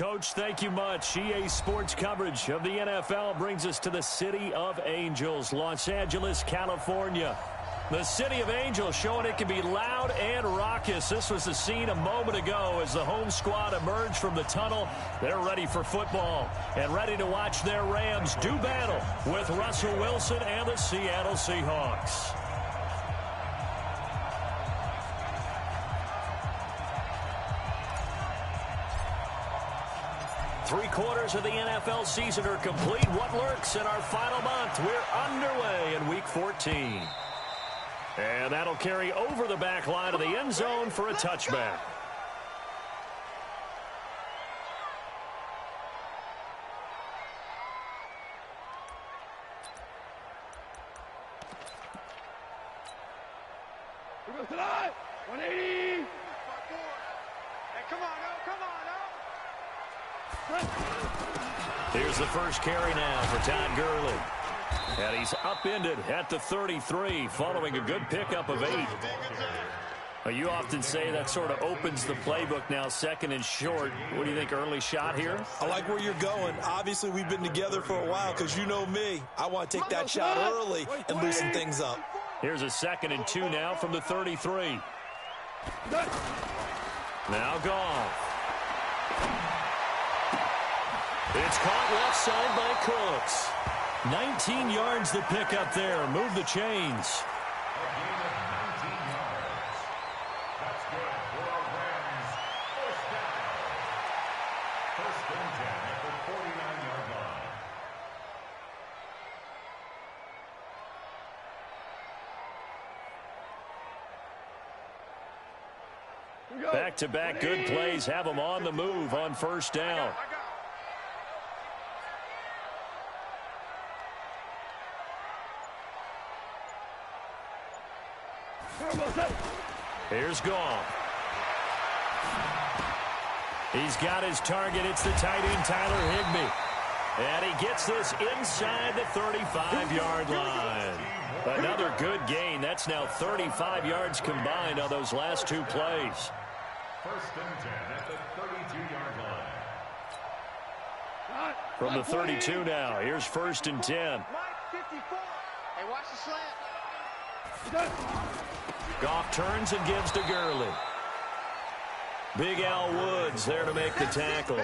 Coach. Thank you much. EA Sports coverage of the NFL brings us to the City of Angels, Los Angeles, California. The City of Angels showing it can be loud and raucous. This was the scene a moment ago as the home squad emerged from the tunnel. They're ready for football and ready to watch their Rams do battle with Russell Wilson and the Seattle Seahawks. Three-quarters of the NFL season are complete. What lurks in our final month? We're underway in Week 14. And that'll carry over the back line of the end zone for a touchback. Here goes tonight. 180. Hey, come on, no. Here's the first carry now for Todd Gurley. And he's upended at the 33 following a good pickup of 8. Well, you often say that sort of opens the playbook now, second and short. What do you think, early shot here? I like where you're going. Obviously, we've been together for a while because you know me. I want to take that shot early and loosen things up. Here's a 2nd and 2 now from the 33. Now Goff. It's caught left side by Cooks. 19 yards to pick up there. Move the chains. Back-to-back good plays have them on the move on first down. Here's Goff. He's got his target. It's the tight end, Tyler Higbee. And he gets this inside the 35-yard line. Another good gain. That's now 35 yards combined on those last two plays. 1st and 10 at the 32-yard line. From the 32 now, here's 1st and 10. Mike 54. Hey, watch the slant. Goff turns and gives to Gurley. Big Al Woods there to make the tackle.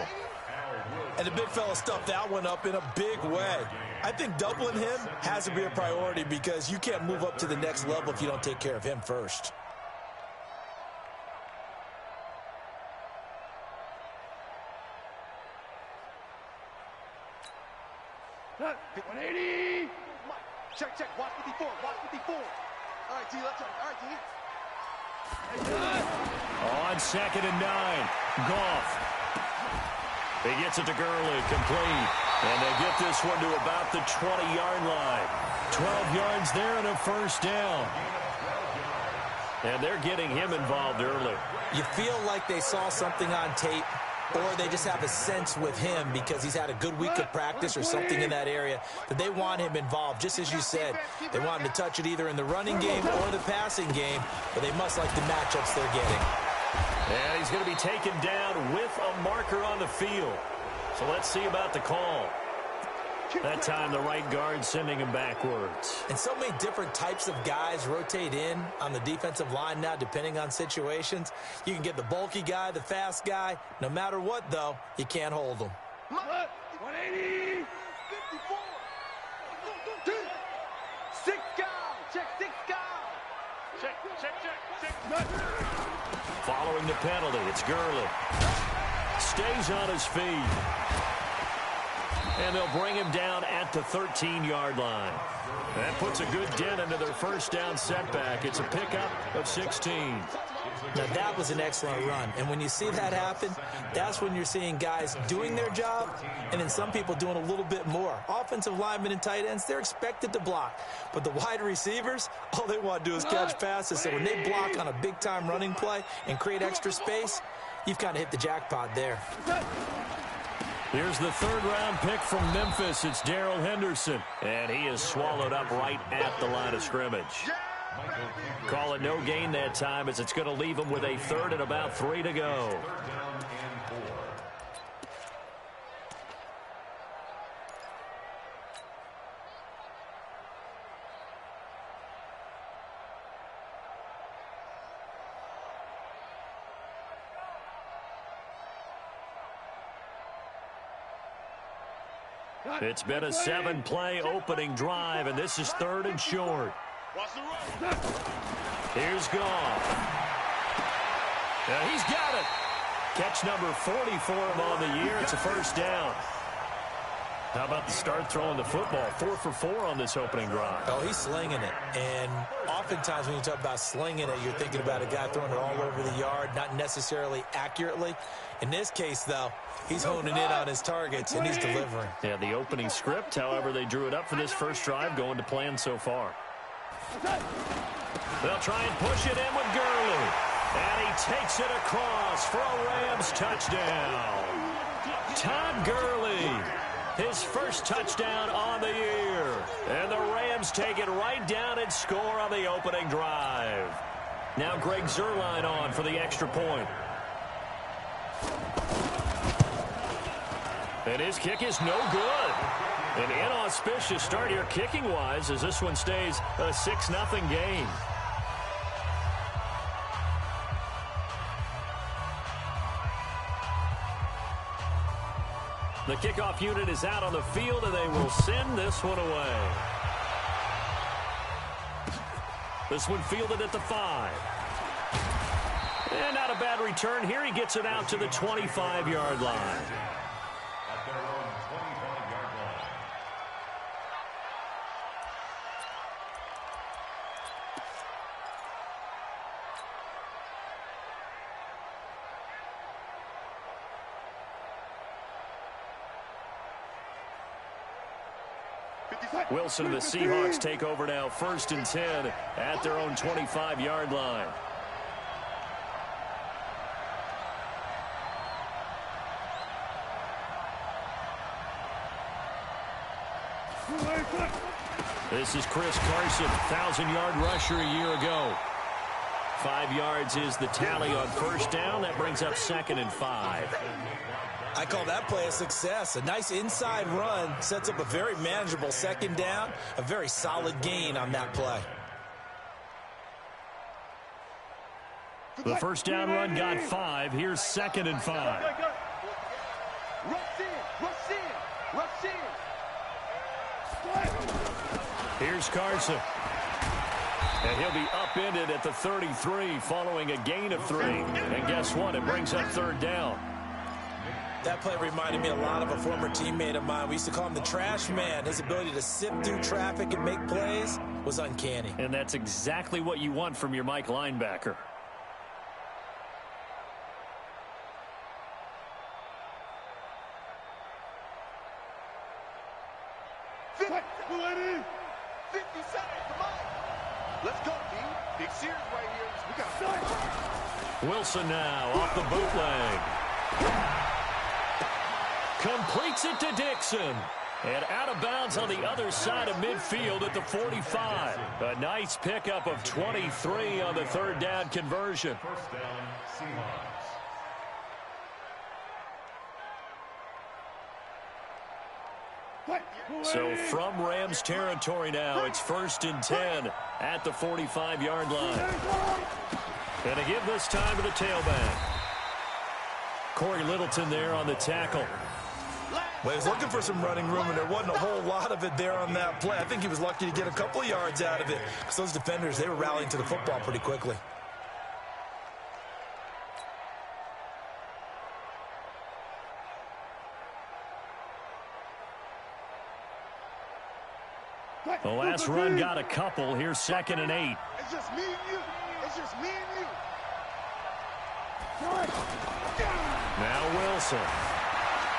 And the big fella stuffed that one up in a big way. I think doubling him has to be a priority because you can't move up to the next level if you don't take care of him first. Hit 180. Check. Watch 54. Watch 54. All right, T. Let's go. All right, T. On 2nd and 9, Goff. He gets it to Gurley, complete. And they get this one to about the 20-yard line. 12 yards there and a first down. And they're getting him involved early. You feel like they saw something on tape, or they just have a sense with him because he's had a good week of practice or something in that area that they want him involved. Just as you said, they want him to touch it either in the running game or the passing game, but they must like the matchups they're getting. And he's going to be taken down with a marker on the field. So let's see about the call. That time the right guard sending him backwards. And so many different types of guys rotate in on the defensive line now depending on situations. You can get the bulky guy, the fast guy. No matter what, though, you can't hold them. 180. 54. 6 down. Check 6 down. Check. Following the penalty, it's Gurley. Stays on his feet. And they'll bring him down at the 13-yard line. That puts a good dent into their first down setback. It's a pickup of 16. Now, that was an excellent run. And when you see that happen, that's when you're seeing guys doing their job and then some people doing a little bit more. Offensive linemen and tight ends, they're expected to block. But the wide receivers, all they want to do is catch passes. So when they block on a big-time running play and create extra space, you've kind of hit the jackpot there. Here's the third-round pick from Memphis. It's Darrell Henderson. And he is swallowed up right at the line of scrimmage. Call it no gain that time as it's going to leave him with a 3rd and about 3 to go. It's been a 7-play opening drive, and this is 3rd and short. Here's Goff. He's got it. Catch number 40 for him on the year. It's a first down. How about the start throwing the football? 4 for 4 on this opening drive. Oh, he's slinging it. And oftentimes when you talk about slinging it, you're thinking about a guy throwing it all over the yard, not necessarily accurately. In this case, though, he's honing in on his targets, and he's delivering. Yeah, the opening script, however they drew it up for this first drive, going to plan so far. They'll try and push it in with Gurley. And he takes it across for a Rams touchdown. Todd Gurley, his first touchdown on the year. And the Rams take it right down and score on the opening drive. Now Greg Zuerlein on for the extra point. And his kick is no good. An inauspicious start here kicking-wise as this one stays a 6-0 game. The kickoff unit is out on the field, and they will send this one away. This one fielded at the 5. And not a bad return here. He gets it out to the 25-yard line. Wilson and the Seahawks take over now, 1st and 10 at their own 25-yard line. This is Chris Carson, 1,000-yard rusher a year ago. 5 yards is the tally on first down. That brings up 2nd and 5. I call that play a success. A nice inside run sets up a very manageable 2nd down. A very solid gain on that play. The first down run got 5. Here's 2nd and 5. Here's Carson. And he'll be upended at the 33 following a gain of 3. And guess what? It brings up 3rd down. That play reminded me a lot of a former teammate of mine. We used to call him the trash man. His ability to sift through traffic and make plays was uncanny. And that's exactly what you want from your Mike linebacker. Let's go, D. Big series right here. We got Wilson now off the bootleg. Completes it to Dixon. And out of bounds on the other side of midfield at the 45. A nice pickup of 23 on the 3rd down conversion. First down, Seahawks. So from Rams territory now, it's 1st and 10 at the 45-yard line. And to give this time to the tailback. Corey Littleton there on the tackle. Well, he was looking for some running room, and there wasn't a whole lot of it there on that play. I think he was lucky to get a couple of yards out of it because those defenders, they were rallying to the football pretty quickly. The last run got a couple. Here's 2nd and 8. It's just me and you. It's just me and you. Now Wilson.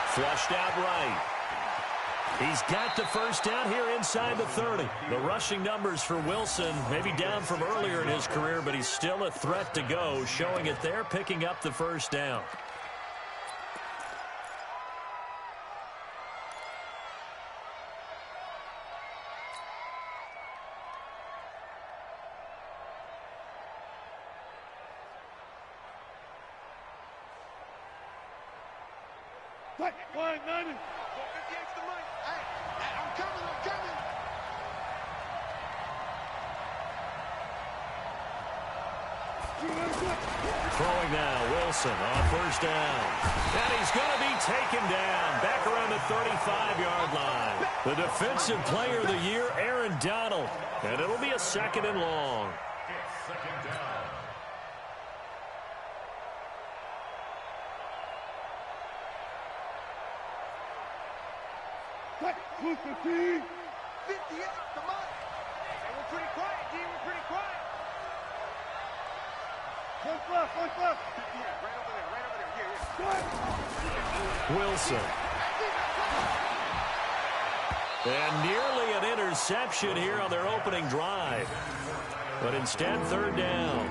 Flushed out right. He's got the first down here inside the 30. The rushing numbers for Wilson maybe down from earlier in his career, but he's still a threat to go, showing it there, picking up the first down. Throwing now, Wilson on first down. And he's going to be taken down back around the 35-yard line. The defensive player of the year, Aaron Donald. And it'll be a 2nd and long. Second down. Cut. 58. Come on. And we're pretty quiet, D. We're pretty quiet. One left. 58. Right over there. Yeah. Wilson. And nearly an interception here on their opening drive. But instead, 3rd down.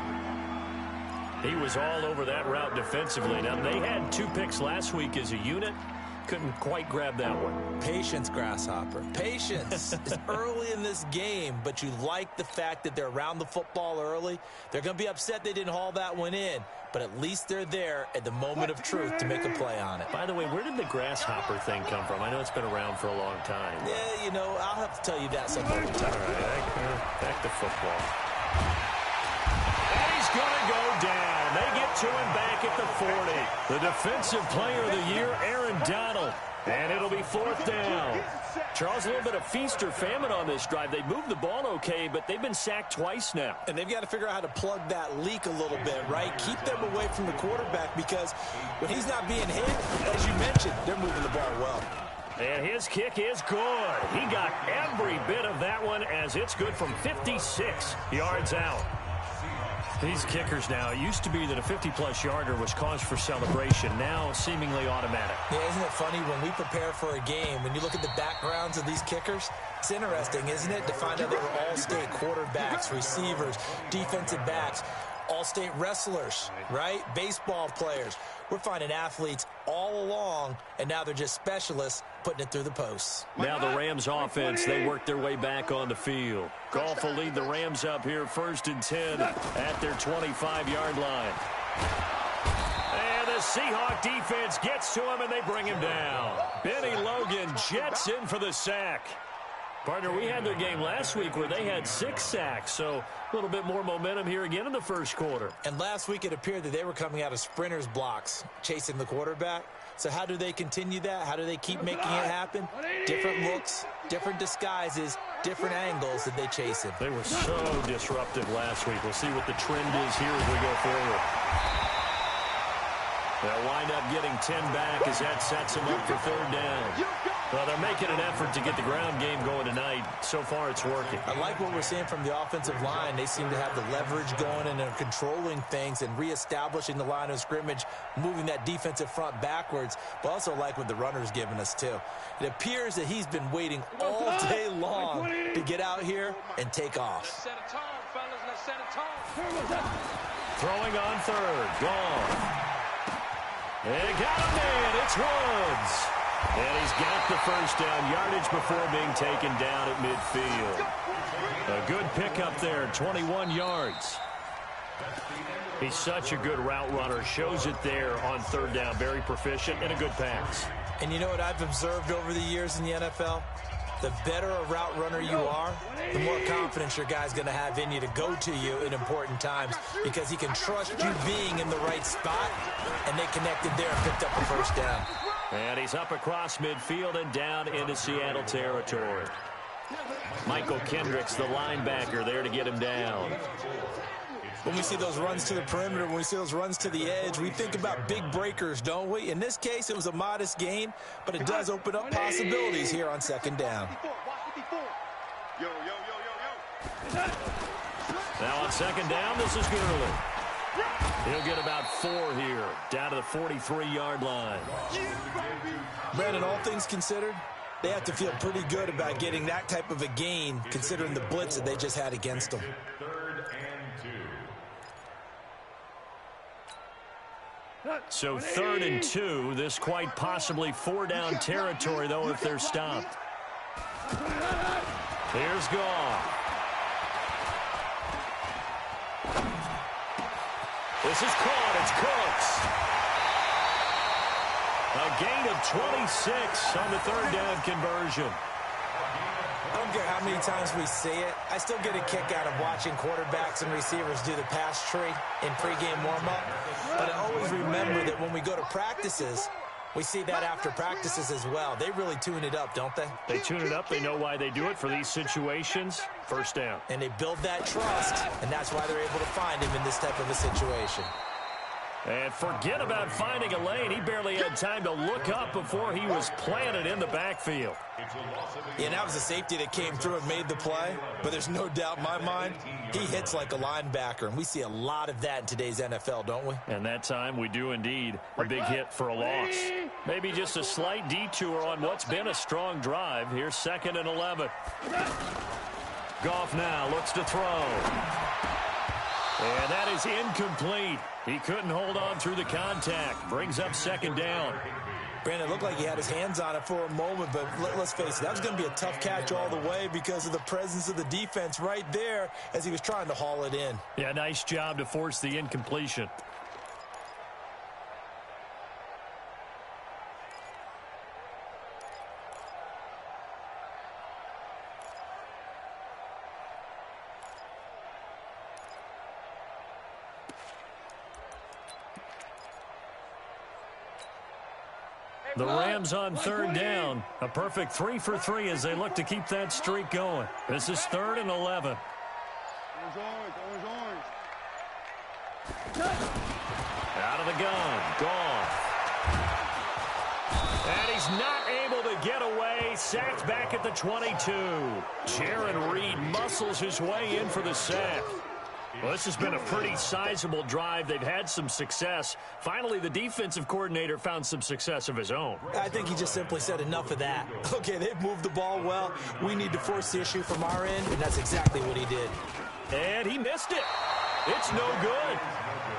He was all over that route defensively. Now, they had 2 picks last week as a unit. Couldn't quite grab that one. Patience, Grasshopper. Patience. It's early in this game, but you like the fact that they're around the football early. They're going to be upset they didn't haul that one in, but at least they're there at the moment of truth to make a play on it. By the way, where did the grasshopper thing come from? I know it's been around for a long time. Yeah, you know, I'll have to tell you that some other time. All right, back to football. And he's going to go down. They get to him back at the 40. The defensive player of the year, Aaron Donald. And it'll be 4th down. Charles, a little bit of feast or famine on this drive. They moved the ball okay, but they've been sacked twice now. And they've got to figure out how to plug that leak a little bit, right? Keep them away from the quarterback because when he's not being hit, as you mentioned, they're moving the ball well. And his kick is good. He got every bit of that one as it's good from 56 yards out. These kickers now, it used to be that a 50-plus yarder was cause for celebration. Now, seemingly automatic. Yeah, isn't it funny when we prepare for a game, when you look at the backgrounds of these kickers, it's interesting, isn't it, to find out they were all-state quarterbacks, receivers, defensive backs, all-state wrestlers, right? Baseball players. We're finding athletes all along, and now they're just specialists putting it through the posts. Now the Rams offense, they work their way back on the field. Goff will lead the Rams up here 1st and 10 at their 25-yard line. And the Seahawk defense gets to him, and they bring him down. Benny Logan jets in for the sack. Partner, we had their game last week where they had 6 sacks, so a little bit more momentum here again in the first quarter. And last week it appeared that they were coming out of sprinters blocks, chasing the quarterback. So how do they continue that? How do they keep making it happen? Different looks, different disguises, different angles that they chase him. They were so disruptive last week. We'll see what the trend is here as we go forward. They'll wind up getting 10 back as that sets them up for 3rd down. Well, they're making an effort to get the ground game going tonight. So far, it's working. I like what we're seeing from the offensive line. They seem to have the leverage going, and they're controlling things and reestablishing the line of scrimmage, moving that defensive front backwards, but also like what the runner's giving us, too. It appears that he's been waiting all day long to get out here and take off. Let's set a tone, fellas. Let's set a tone. Throwing on 3rd. Gone. And got him in. It's Woods. And he's got the 1st down yardage before being taken down at midfield. A good pickup there, 21 yards. He's such a good route runner. Shows it there on 3rd down. Very proficient and a good pass. And you know what I've observed over the years in the NFL? The better a route runner you are, the more confidence your guy's going to have in you to go to you in important times because he can trust you being in the right spot, and they connected there and picked up a 1st down. And he's up across midfield and down into Seattle territory. Michael Kendricks, the linebacker, there to get him down. When we see those runs to the perimeter, when we see those runs to the edge, we think about big breakers, don't we? In this case, it was a modest gain, but it does open up possibilities here on 2nd down. Now on 2nd down, this is Gurley. He'll get about 4 here, down to the 43-yard line. Brandon, all things considered, they have to feel pretty good about getting that type of a gain, considering the blitz that they just had against them. 3rd and 2. So 3rd and 2, this quite possibly 4-down territory, though, if they're stopped. Here's Goff. This is caught. It's Cooks. A gain of 26 on the 3rd down conversion. I don't care how many times we see it. I still get a kick out of watching quarterbacks and receivers do the pass tree in pregame warm-up. But I always remember that when we go to practices, we see that after practices as well. They really tune it up, don't they? They tune it up. They know why they do it for these situations. First down. And they build that trust, and that's why they're able to find him in this type of a situation. And forget about finding a lane. He barely had time to look up before he was planted in the backfield. Yeah, that was a safety that came through and made the play. But there's no doubt in my mind, he hits like a linebacker. And we see a lot of that in today's NFL, don't we? And that time we do indeed. A big hit for a loss. Maybe just a slight detour on what's been a strong drive. Here's 2nd and 11. Goff now looks to throw. And that is incomplete. He couldn't hold on through the contact. Brings up 2nd down. Brandon, it looked like he had his hands on it for a moment, but let's face it, that was going to be a tough catch all the way because of the presence of the defense right there as he was trying to haul it in. Yeah, nice job to force the incompletion. The Rams on 3rd down. A perfect 3 for 3 as they look to keep that streak going. This is 3rd and 11. Out of the gun. Goff. And he's not able to get away. Sacked back at the 22. Jaron Reed muscles his way in for the sack. Well, this has been a pretty sizable drive. They've had some success. Finally, the defensive coordinator found some success of his own. I think he just simply said enough of that. Okay, they've moved the ball well. We need to force the issue from our end, and that's exactly what he did. And he missed it. It's no good.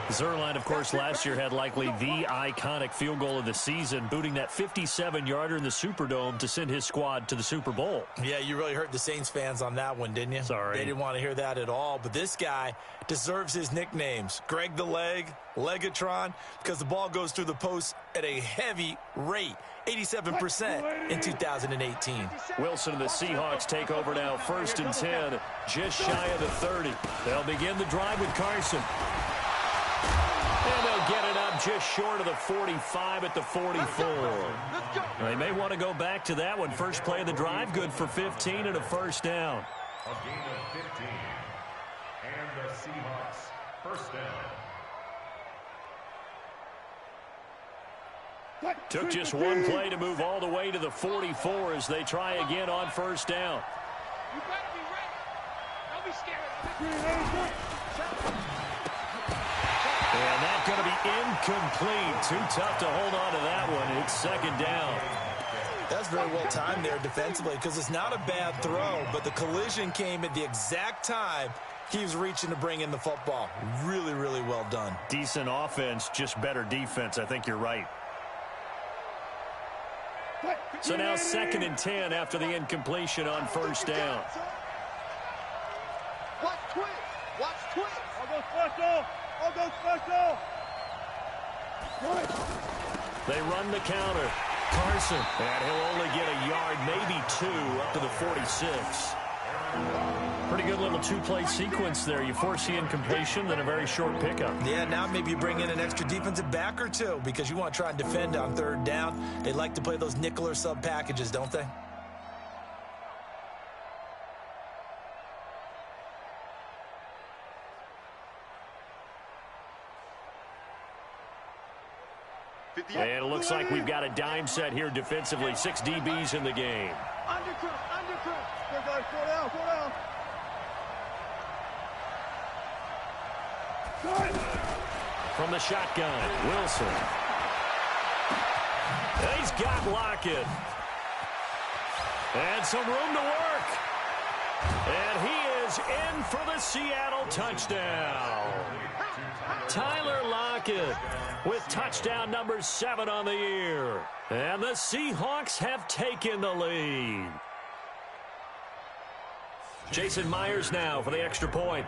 Zerline, of course, last year had likely the iconic field goal of the season, booting that 57-yarder in the Superdome to send his squad to the Super Bowl. Yeah, you really hurt the Saints fans on that one, didn't you? Sorry. They didn't want to hear that at all. But this guy deserves his nicknames. Greg the Leg, Legatron, because the ball goes through the post at a heavy rate. 87% in 2018. Wilson and the Seahawks take over now, 1st and 10, just shy of the 30. They'll begin the drive with Carson. And they'll get it up just short of the 45 at the 44. They may want to go back to that one. First play of the drive, good for 15 and a 1st down. A gain of 15. And the Seahawks, 1st down. Took just one play to move all the way to the 44 as they try again on 1st down. You better be ready. Don't be scared. And that's going to be incomplete. Too tough to hold on to that one. It's 2nd down. That's very well timed there defensively because it's not a bad throw, but the collision came at the exact time he was reaching to bring in the football. Really, really well done. Decent offense, just better defense. I think you're right. So now 2nd and 10 after the incompletion on 1st down. Watch twist. Watch twist. I'll go special. I'll go special. They run the counter. Carson. And he'll only get a yard, maybe 2, up to the 46. Pretty good little 2-play sequence there. You force the incompletion, then a very short pickup. Yeah, now maybe you bring in an extra defensive back or two because you want to try and defend on 3rd down. They like to play those nickel or sub packages, don't they? And it looks like we've got a dime set here defensively. 6 DBs in the game. Undercut. Go, guys, slow down, slow down. From the shotgun, Wilson. And he's got Lockett. And some room to work. And he is in for the Seattle touchdown. Tyler Lockett with touchdown number 7 on the year. And the Seahawks have taken the lead. Jason Myers now for the extra point.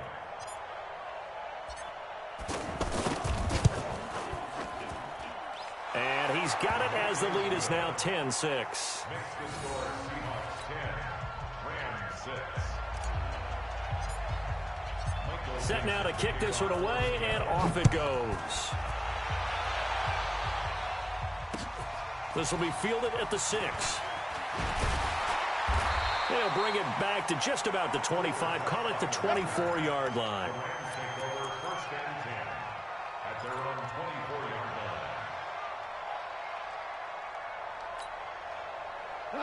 And he's got it as the lead is now 10-6. Next to score, Seahawks 10, Rams Set now to kick this one away, and off it goes. This will be fielded at the 6. They'll bring it back to just about the 25. Call it the 24-yard line.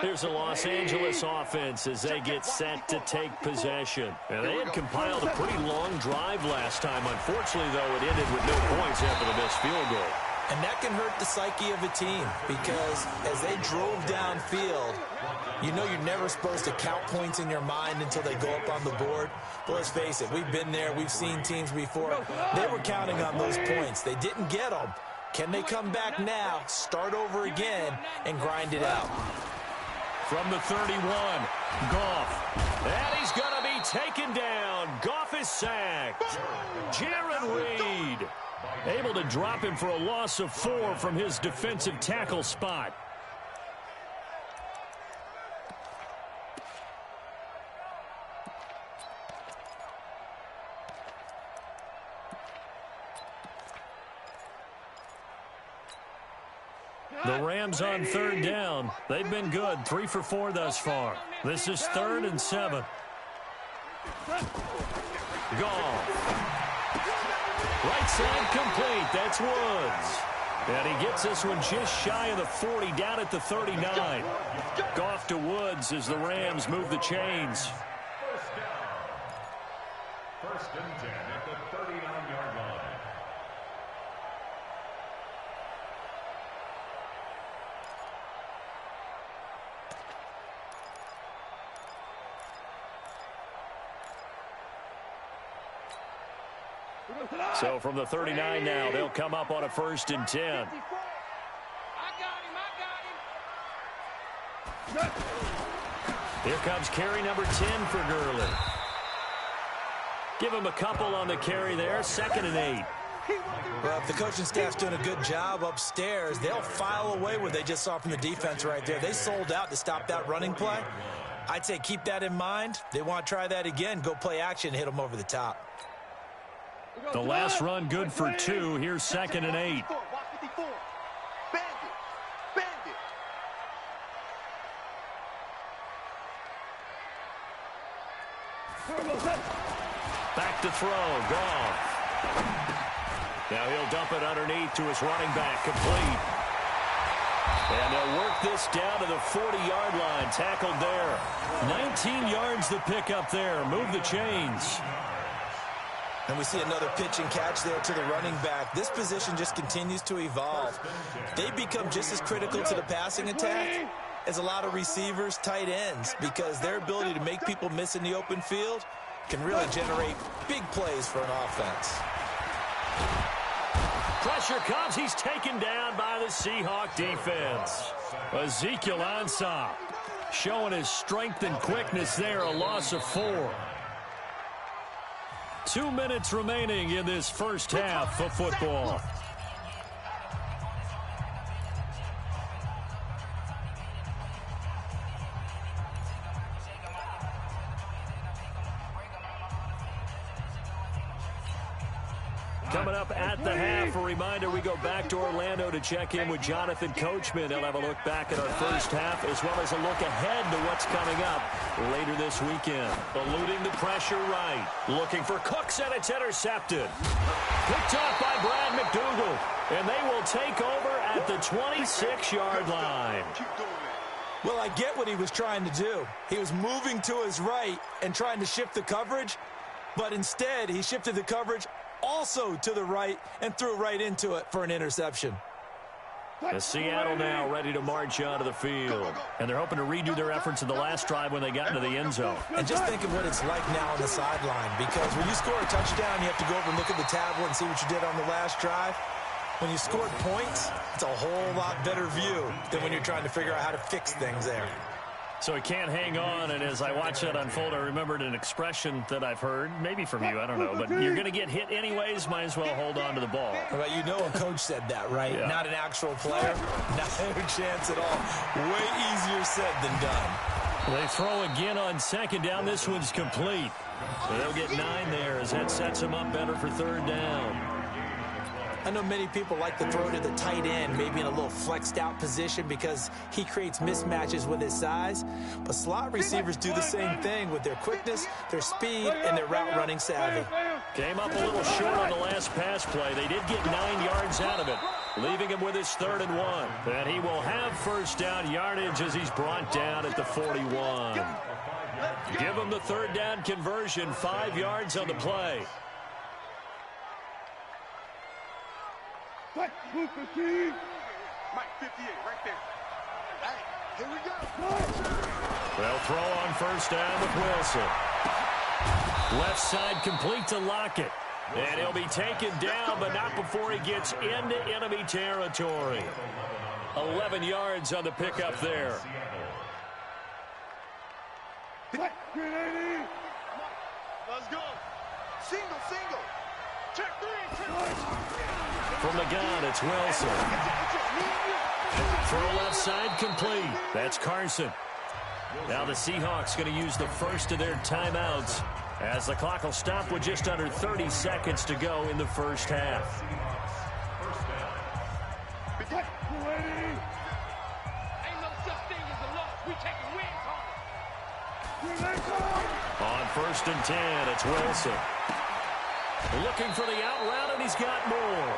Here's the Los Angeles offense as they get set to take possession. And they had compiled a pretty long drive last time. Unfortunately, though, it ended with no points after the missed field goal. And that can hurt the psyche of a team because as they drove downfield, you know you're never supposed to count points in your mind until they go up on the board. But let's face it, we've been there. We've seen teams before. They were counting on those points. They didn't get them. Can they come back now, start over again, and grind it out? From the 31, Goff. And he's going to be taken down. Goff is sacked. Jaron Reed able to drop him for a loss of 4 from his defensive tackle spot. The Rams on 3rd down. They've been good. 3 for 4 thus far. This is 3rd and 7. Goff. Right side complete. That's Woods. And he gets this one just shy of the 40, down at the 39. Goff to Woods as the Rams move the chains. First and 10 at the 39-yard line. So from the 39 now, they'll come up on a 1st and 10. I got him. Here comes carry number 10 for Gurley. Give him a couple on the carry there. 2nd and 8. Well, if the coaching staff's doing a good job upstairs, they'll file away what they just saw from the defense right there. They sold out to stop that running play. I'd say keep that in mind. They want to try that again. Go play action, hit them over the top. The last run good for 2. Here's 2nd and 8. Back to throw. Goff. Now he'll dump it underneath to his running back. Complete. And they'll work this down to the 40-yard line. Tackled there. 19 yards to pick up there. Move the chains. And we see another pitch and catch there to the running back. This position just continues to evolve. They become just as critical to the passing attack as a lot of receivers, tight ends, because their ability to make people miss in the open field can really generate big plays for an offense. Pressure comes. He's taken down by the Seahawk defense. Ezekiel Ansah showing his strength and quickness there. A loss of 4. 2 minutes remaining in this first half of football. Coming up at the half, a reminder, we go back to Orlando to check in with Jonathan Coachman. He'll have a look back at our first half as well as a look ahead to what's coming up later this weekend. Eluding the pressure right. Looking for Cooks, and it's intercepted. Picked off by Brad McDougal, and they will take over at the 26-yard line. Well, I get what he was trying to do. He was moving to his right and trying to shift the coverage, but instead he shifted the coverage also to the right and threw right into it for an interception. The Seattle now ready to march onto the field. And they're hoping to redo their efforts in the last drive when they got into the end zone. And just think of what it's like now on the sideline, because when you score a touchdown, you have to go over and look at the tablet and see what you did on the last drive. When you scored points, it's a whole lot better view than when you're trying to figure out how to fix things there. So he can't hang on, and as I watch that unfold, I remembered an expression that I've heard, maybe from you, I don't know, but you're going to get hit anyways, might as well hold on to the ball. Well, you know a coach said that, right? Yeah. Not an actual player. Not a chance at all. Way easier said than done. They throw again on second down. This one's complete. They'll get 9 there as that sets them up better for third down. I know many people like to throw to the tight end, maybe in a little flexed out position because he creates mismatches with his size. But slot receivers do the same thing with their quickness, their speed, and their route running savvy. Came up a little short on the last pass play. They did get 9 yards out of it, leaving him with his 3rd and 1. And he will have first down yardage as he's brought down at the 41. Give him the 3rd down conversion, 5 yards on the play. Mike 58, right there. Hey, here we go. They'll throw on first down with Wilson. Left side complete to Lockett. And he'll be taken down, but not before he gets into enemy territory. 11 yards on the pickup there. Let's go. Single. Check 3. From the gun, it's Wilson. Throw left side complete. That's Carson. Now the Seahawks going to use the first of their timeouts as the clock will stop with just under 30 seconds to go in the first half. On first and 10, it's Wilson. Looking for the out route, and he's got more.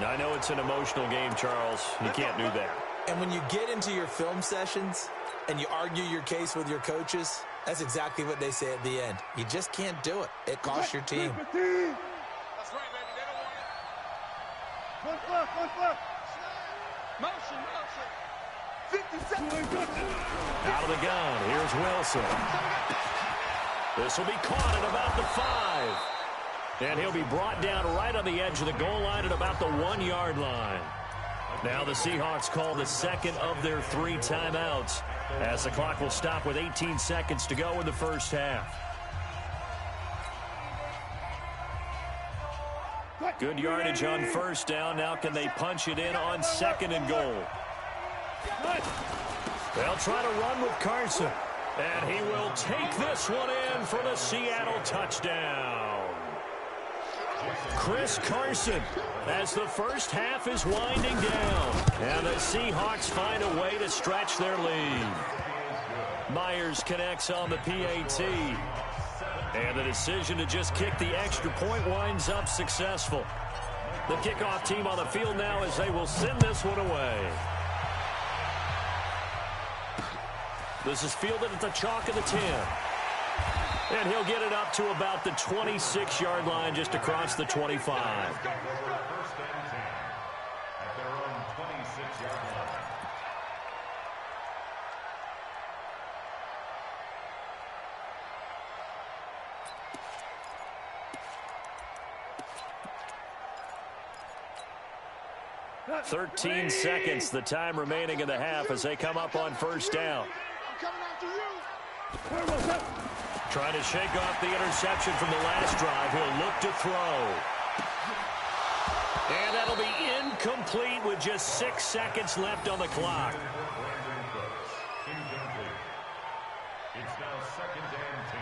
Now, I know it's an emotional game, Charles. You can't do that. And when you get into your film sessions and you argue your case with your coaches, that's exactly what they say at the end. You just can't do it. It costs your team. That's right, baby. They don't want it. One left. Motion. 50 seconds. Out of the gun, here's Wilson. This will be caught at about the 5. And he'll be brought down right on the edge of the goal line at about the 1-yard line. Now the Seahawks call the second of their 3 timeouts as the clock will stop with 18 seconds to go in the first half. Good yardage on first down. Now can they punch it in on 2nd and goal? They'll try to run with Carson. And he will take this one in for the Seattle touchdown. Chris Carson as the first half is winding down. And the Seahawks find a way to stretch their lead. Myers connects on the PAT. And the decision to just kick the extra point winds up successful. The kickoff team on the field now as they will send this one away. This is fielded at the chalk of the 10. And he'll get it up to about the 26-yard line just across the 25. First and 10 at their own 26-yard line. Got 13 seconds, the time remaining in the half as they come up on first down. Trying to shake off the interception from the last drive. He'll look to throw. And that'll be incomplete with just 6 seconds left on the clock. It's now 2nd and 10.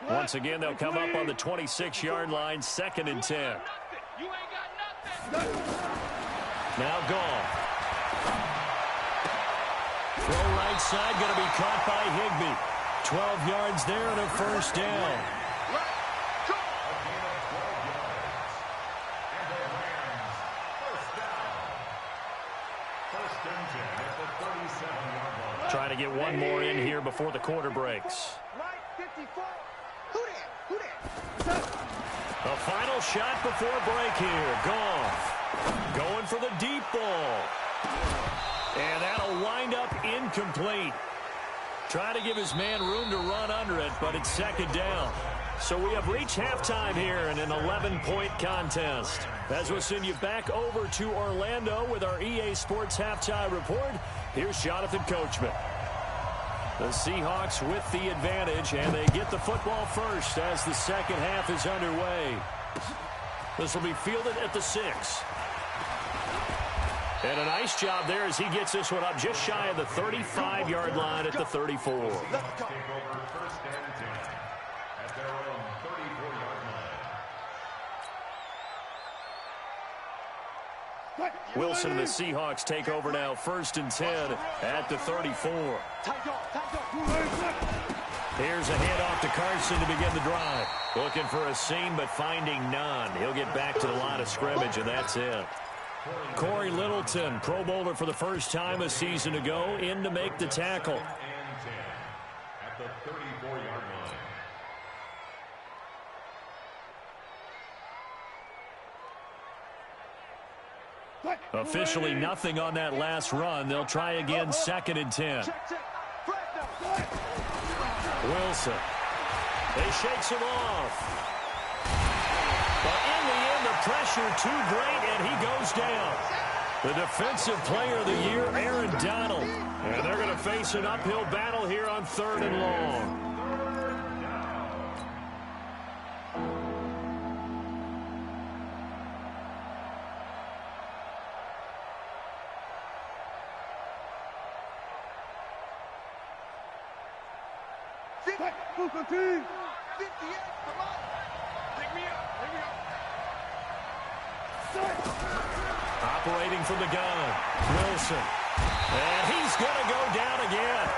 Once again, they'll come up on the 26-yard line, 2nd and 10. Now Goff. Throw right side, going to be caught by Higbee. 12 yards there and a first down. Trying to get one more in here before the quarter breaks. A final shot before break here. Goff going for the deep ball. And that'll wind up incomplete. Trying to give his man room to run under it, but it's 2nd down. So we have reached halftime here in an 11-point contest. As we'll send you back over to Orlando with our EA Sports Halftime Report. Here's Jonathan Coachman. The Seahawks with the advantage, and they get the football first as the second half is underway. This will be fielded at the 6. And a nice job there as he gets this one up just shy of the 35-yard line at the 34. Wilson and the Seahawks take over now, 1st and 10 at the 34. Here's a handoff to Carson to begin the drive. Looking for a seam, but finding none. He'll get back to the line of scrimmage, and that's it. Corey Littleton, Pro Bowler for the first time a season ago, in to make the tackle. At the 34-yard line. Officially nothing on that last run. They'll try again, 2nd and 10. Wilson. He shakes him off. But in the end, the pressure too great, and he goes down. The Defensive Player of the Year, Aaron Donald. And they're going to face an uphill battle here on 3rd and long. Operating from the gun, Wilson. And he's going to go down again.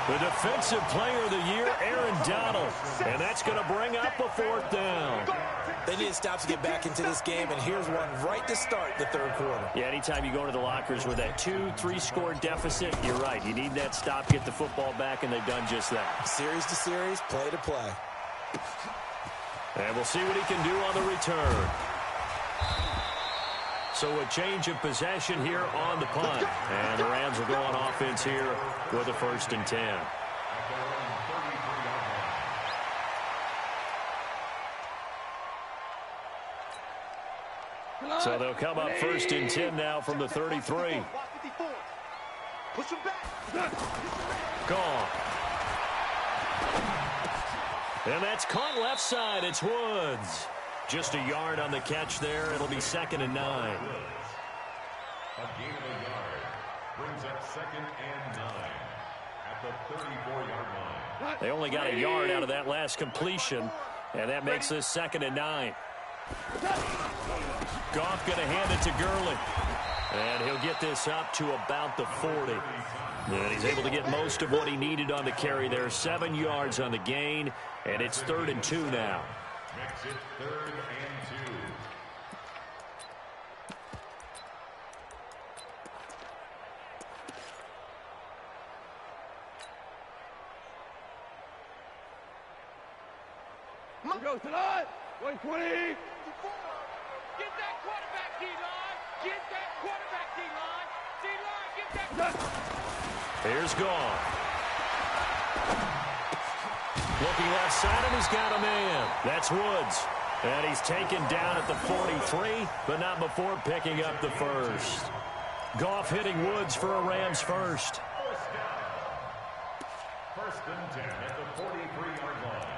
The Defensive Player of the Year, Aaron Donald. And that's going to bring up a 4th down. They need to stop to get back into this game, and here's one right to start the 3rd quarter. Yeah, anytime you go to the lockers with that 2-3 score deficit, you're right. You need that stop, get the football back, and they've done just that. Series to series, play to play. And we'll see what he can do on the return. So a change of possession here on the punt. And the Rams will go on offense here with a 1st and 10. So they'll come up 1st and 10 now from the 33. Gone. And that's caught left side. It's Woods. Just a yard on the catch there. It'll be 2nd and 9. A gain of a yard brings up 2nd and 9 at the 34-yard line. They only got a yard out of that last completion, and that makes this 2nd and 9. Goff going to hand it to Gurley. And he'll get this up to about the 40. And he's able to get most of what he needed on the carry there. 7 yards on the gain, and it's 3rd and 2 now. Makes it 3rd and 2. Go tonight. 120. Get that quarterback, D-line. Get that quarterback, D-line. D-line, get that. Here's Goff. Looking left side, and he's got a man. That's Woods. And he's taken down at the 43, but not before picking up the 1st. Goff hitting Woods for a Rams first. 1st and 10 at the 43-yard line.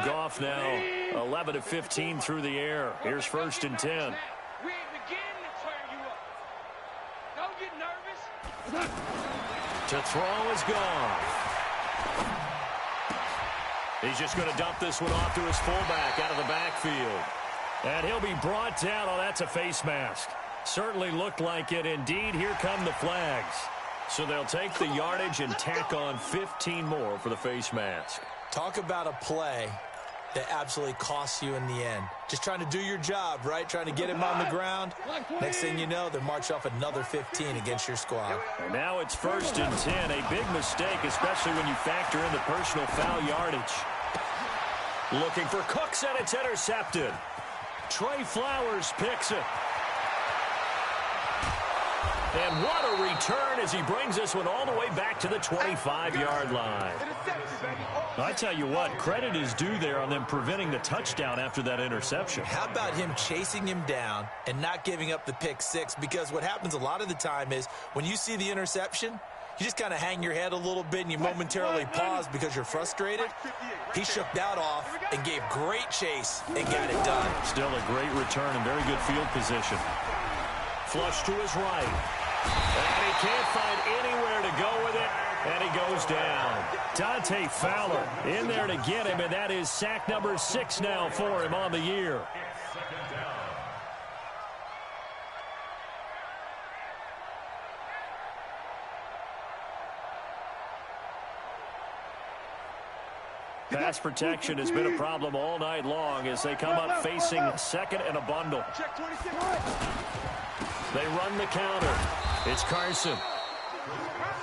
Goff now 11 of 15 through the air. Here's 1st and 10. We ain't beginning to turn you up. Don't get nervous. To throw is Goff. He's just going to dump this one off to his fullback out of the backfield. And he'll be brought down. Oh, that's a face mask. Certainly looked like it. Indeed, here come the flags. So they'll take the yardage and tack on 15 more for the face mask. Talk about a play that absolutely costs you in the end. Just trying to do your job, right? Trying to get him on the ground. Next thing you know, they march off another 15 against your squad. And now it's 1st and 10. A big mistake, especially when you factor in the personal foul yardage. Looking for Cooks, and it's intercepted. Trey Flowers picks it. And what a return as he brings this one all the way back to the 25-yard line. I tell you what, credit is due there on them preventing the touchdown after that interception. How about him chasing him down and not giving up the pick six? Because what happens a lot of the time is when you see the interception, you just kind of hang your head a little bit and you momentarily pause because you're frustrated. He shook that off and gave great chase and got it done. Still a great return and very good field position. Flush to his right. And he can't find anywhere to go with it. And he goes down. Dante Fowler in there to get him, and that is sack number 6 now for him on the year. Pass protection has been a problem all night long as they come up facing second and a bundle. They run the counter. It's Carson.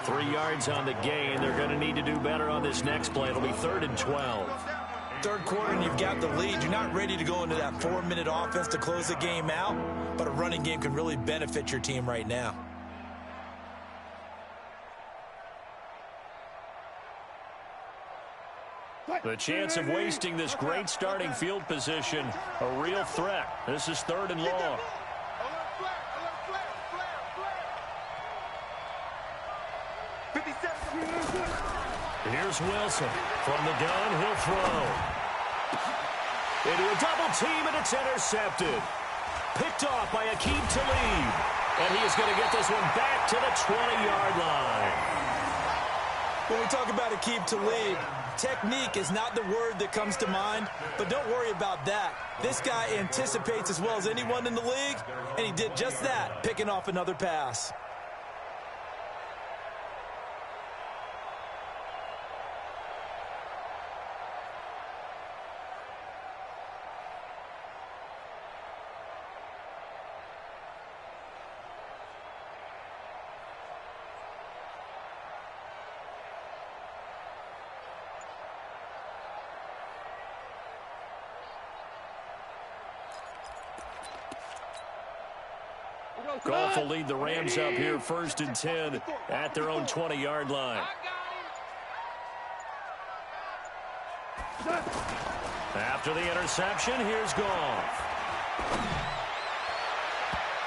3 yards on the gain. They're going to need to do better on this next play. It'll be 3rd and 12. Third quarter and you've got the lead. You're not ready to go into that 4-minute offense to close the game out, but a running game can really benefit your team right now. The chance of wasting this great starting field position, a real threat. This is 3rd and long. Here's Wilson. From the gun, he'll throw. Into a double team, and it's intercepted. Picked off by Aqib Talib. And he is going to get this one back to the 20-yard line. When we talk about Aqib Talib, technique is not the word that comes to mind, but don't worry about that. This guy anticipates as well as anyone in the league, and he did just that, picking off another pass. Goff will lead the Rams up here 1st and 10 at their own 20-yard line. After the interception, here's Goff.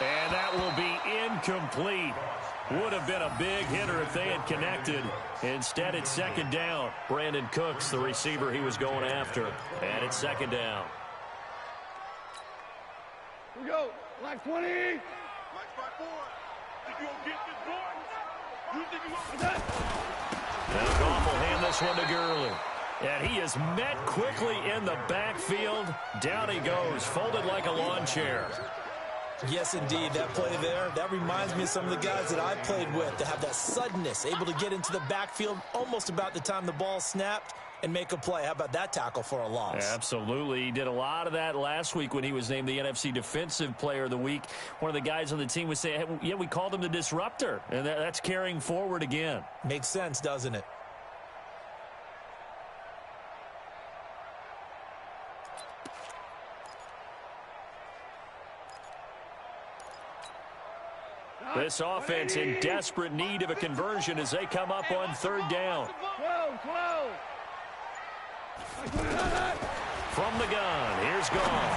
And that will be incomplete. Would have been a big hitter if they had connected. Instead, it's 2nd down. Brandon Cooks, the receiver he was going after. And it's 2nd down. Here we go. Black 20. Now Goff will hand this one to Gurley. And he is met quickly in the backfield. Down he goes, folded like a lawn chair. Yes, indeed. That play there, that reminds me of some of the guys that I played with that have that suddenness, able to get into the backfield almost about the time the ball snapped and make a play. How about that tackle for a loss? Absolutely. He did a lot of that last week when he was named the NFC Defensive Player of the Week. One of the guys on the team was saying, hey, yeah, we called him the disruptor, and that's carrying forward again. Makes sense, doesn't it? This offense in desperate need of a conversion as they come up on 3rd down. From the gun, here's Goff.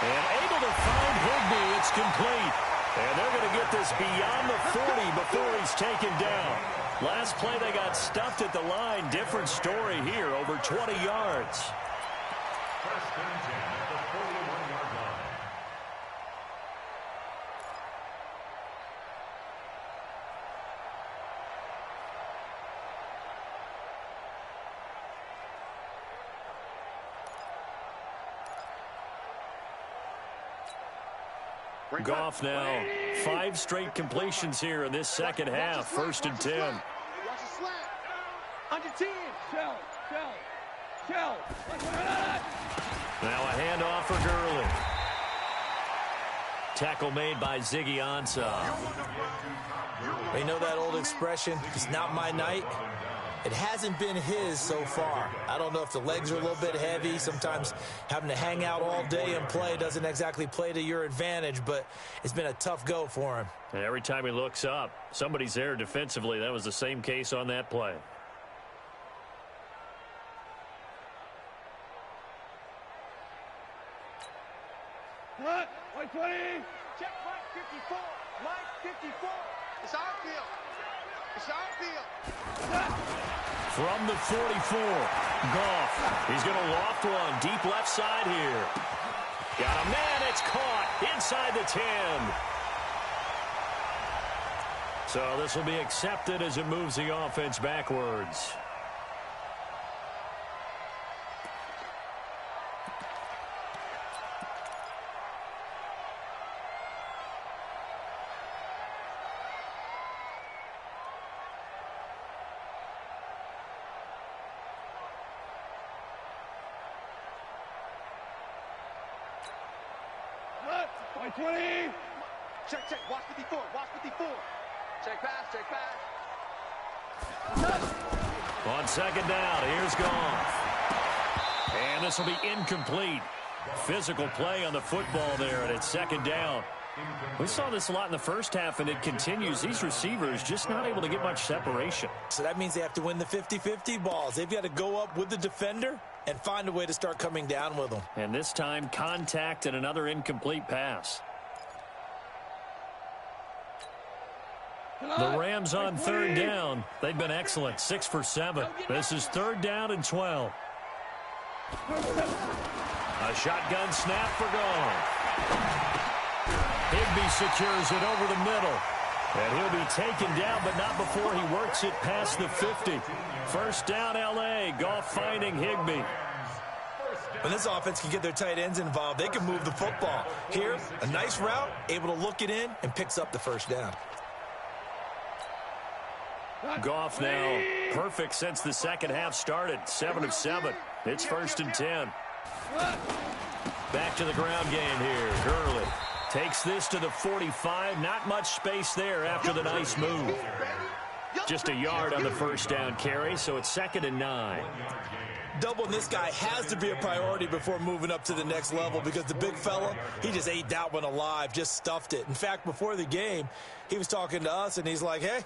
And able to find Higbee, it's complete. And they're going to get this beyond the 40 before he's taken down. Last play they got stuffed at the line. Different story here, over 20 yards. 1st and 10 at the 41-yard line. Goff now, 5 straight completions here in this second half. 1st and 10. Watch the slant. Under 10. Shell. Now a handoff for Gurley. Tackle made by Ziggy Ansah. You know that old expression, it's not my night? It hasn't been his so far. I don't know if the legs are a little bit heavy. Sometimes having to hang out all day and play doesn't exactly play to your advantage, but it's been a tough go for him. And every time he looks up, somebody's there defensively. That was the same case on that play. Cut. White 20. Check Mike 54. Mike 54. It's our field. It's our field. From the 44, Goff. He's going to loft one deep left side here. Got a man. It's caught inside the 10. So this will be accepted as it moves the offense backwards. Cut. White 20. Check, check. Watch 54. Watch 54. Check pass, check pass. On second down, here's Goff. And this will be incomplete. Physical play on the football there, and it's second down. We saw this a lot in the first half, and it continues. These receivers just not able to get much separation. So that means they have to win the 50-50 balls. They've got to go up with the defender and find a way to start coming down with them. And this time, contact and another incomplete pass. The Rams on third down. They've been excellent, 6 for 7. This is third down and 12. A shotgun snap for Goff. Higbee secures it over the middle. And he'll be taken down, but not before he works it past the 50. First down, L.A. Goff finding Higbee. When this offense can get their tight ends involved, they can move the football. Here, a nice route, able to look it in, and picks up the first down. Goff now perfect since the second half started. 7 of 7. It's first and 10. Back to the ground game here. Gurley takes this to the 45. Not much space there after the nice move. Just a yard on the first down carry, so it's second and 9. Doubling this guy has to be a priority before moving up to the next level because the big fella, he just ate that one alive, just stuffed it. In fact, before the game, he was talking to us, and he's like, hey,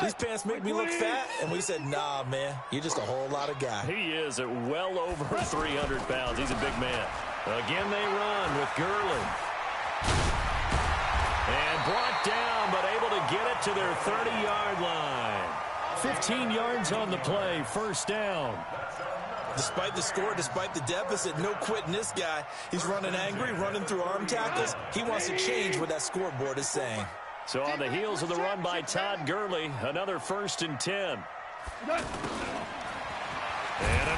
these pants make me look fat. And we said, nah, man, you're just a whole lot of guy. He is at well over 300 pounds. He's a big man. Again, they run with Gurley. And brought down, but able to get it to their 30-yard line. 15 yards on the play, first down. Despite the score, despite the deficit, no quitting this guy. He's running angry, running through arm tackles. He wants to change what that scoreboard is saying. So on the heels of the run by Todd Gurley, another first and 10. And an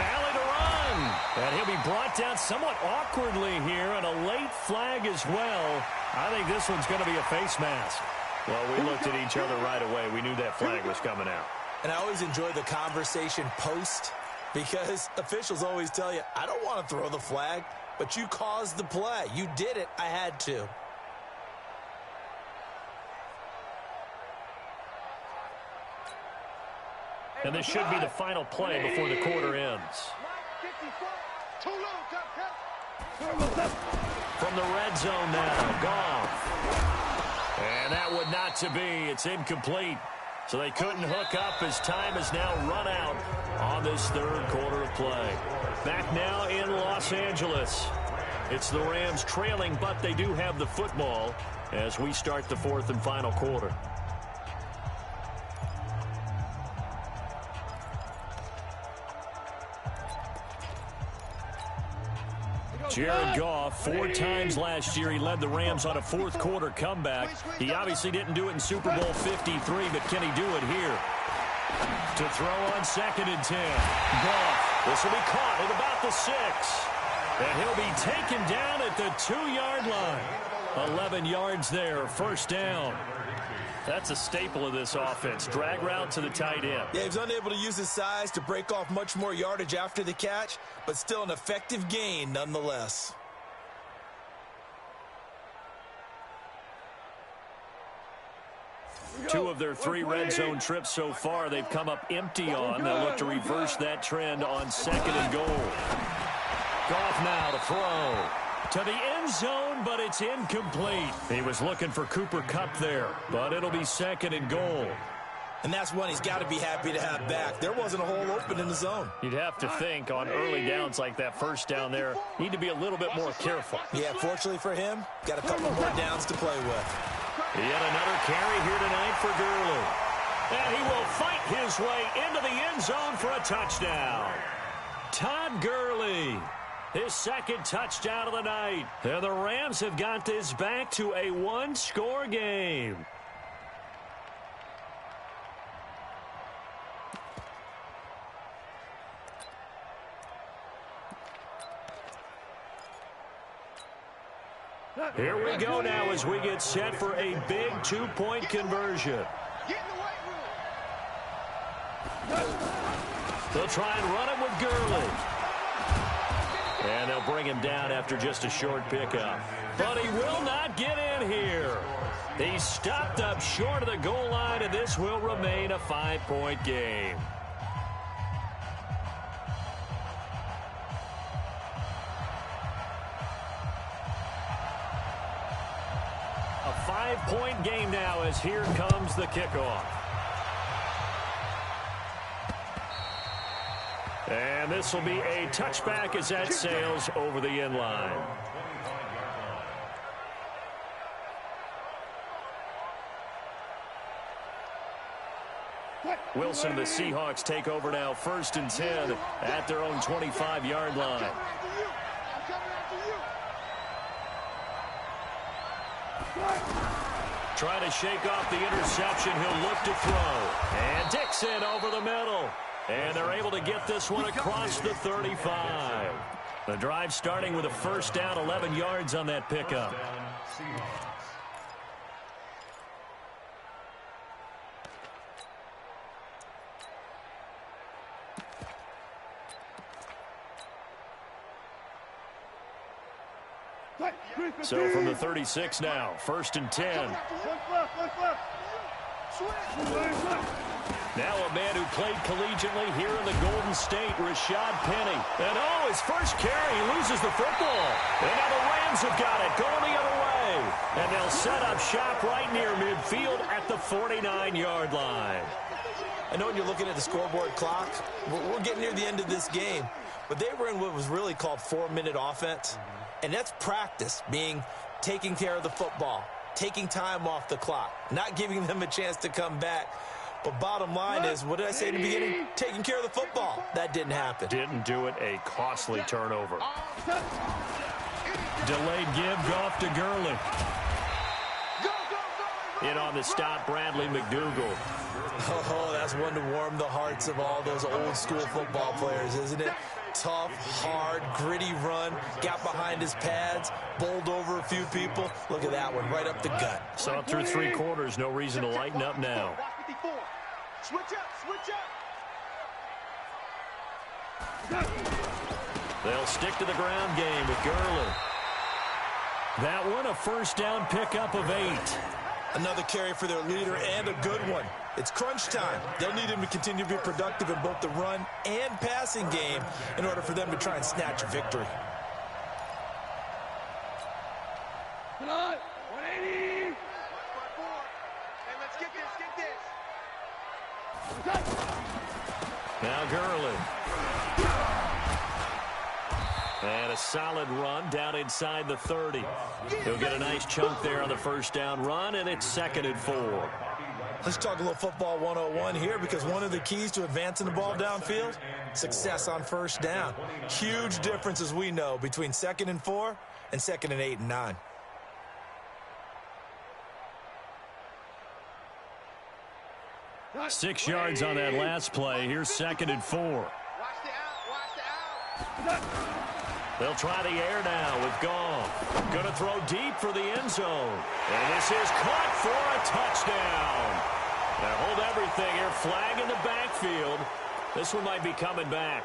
alley to run. And he'll be brought down somewhat awkwardly here, and a late flag as well. I think this one's going to be a face mask. Well, we looked at each other right away. We knew that flag was coming out. And I always enjoy the conversation post, because officials always tell you, I don't want to throw the flag, but you caused the play. You did it. I had to. And this should be the final play before the quarter ends. From the red zone now, Goff. And that would not to be. It's incomplete. So they couldn't hook up as time has now run out on this third quarter of play. Back now in Los Angeles. It's the Rams trailing, but they do have the football as we start the fourth and final quarter. Jared Goff, 4 times last year, he led the Rams on a fourth quarter comeback. He obviously didn't do it in Super Bowl 53, but can he do it here? To throw on second and 10. Goff, this will be caught at about the 6. And he'll be taken down at the 2-yard line. 11 yards there, first down. That's a staple of this offense. Drag route to the tight end. Yeah, he was unable to use his size to break off much more yardage after the catch, but still an effective gain nonetheless. 2 of their 3 red zone trips so far they've come up empty on. They'll look to reverse that trend on 2nd and goal. Goff now to throw to the end zone, but it's incomplete. He was looking for Cooper Kupp there, but it'll be 2nd and goal. And that's one he's got to be happy to have back. There wasn't a hole open in the zone. You'd have to think on early downs like that first down there, need to be a little bit more careful. Yeah, fortunately for him, got a couple more downs to play with. Yet another carry here tonight for Gurley. And he will fight his way into the end zone for a touchdown. Todd Gurley, his 2nd touchdown of the night. And the Rams have got this back to a 1-score game. Here we go now as we get set for a big 2-point conversion. They'll try and run him with Gurley. And they'll bring him down after just a short pickup. But he will not get in here. He's stopped up short of the goal line, and this will remain a 5-point game. A 5-point game now as here comes the kickoff. And this will be a touchback as that sails over the end line. Wilson and the Seahawks take over now, 1st and 10 at their own 25-yard line. Trying to shake off the interception. He'll look to throw. And Dixon over the middle. And they're able to get this one across the 35. The drive starting with a 1st down, 11 yards on that pickup. So from the 36 now, 1st and 10. Now a man who played collegiately here in the Golden State, Rashad Penny. And oh, his first carry, he loses the football. And now the Rams have got it, going the other way. And they'll set up shop right near midfield at the 49-yard line. I know when you're looking at the scoreboard clock, we're getting near the end of this game. But they were in what was really called 4-minute offense. And that's practice, being taking care of the football, taking time off the clock, not giving them a chance to come back. But bottom line is, what did I say in the beginning? Taking care of the football. That didn't happen. Didn't do it. A costly turnover. Delayed give, Goff to Gurley. In on the stop, Bradley McDougal. Oh, that's one to warm the hearts of all those old school football players, isn't it? Tough, hard, gritty run, got behind his pads, bowled over a few people. Look at that one, right up the gut. Saw it through 3 quarters, no reason to lighten up now. Switch up. They'll stick to the ground game with Gurley. That one, a 1st down pickup of 8. Another carry for their leader and a good one. It's crunch time. They'll need him to continue to be productive in both the run and passing game in order for them to try and snatch a victory. Come on, 180. Hey, let's get this. Now Gurley. And a solid run down inside the 30. He'll get a nice chunk there on the 1st down run, and it's 2nd and 4. Let's talk a little football 101 here, because one of the keys to advancing the ball downfield, success on 1st down. Huge difference, as we know, between 2nd and 4 and 2nd and 8 and 9. Six yards on that last play. Here's 2nd and 4. Watch the out. They'll try the air now with Goff. Going to throw deep for the end zone. And this is caught for a touchdown. Now hold everything here. Flag in the backfield. This one might be coming back.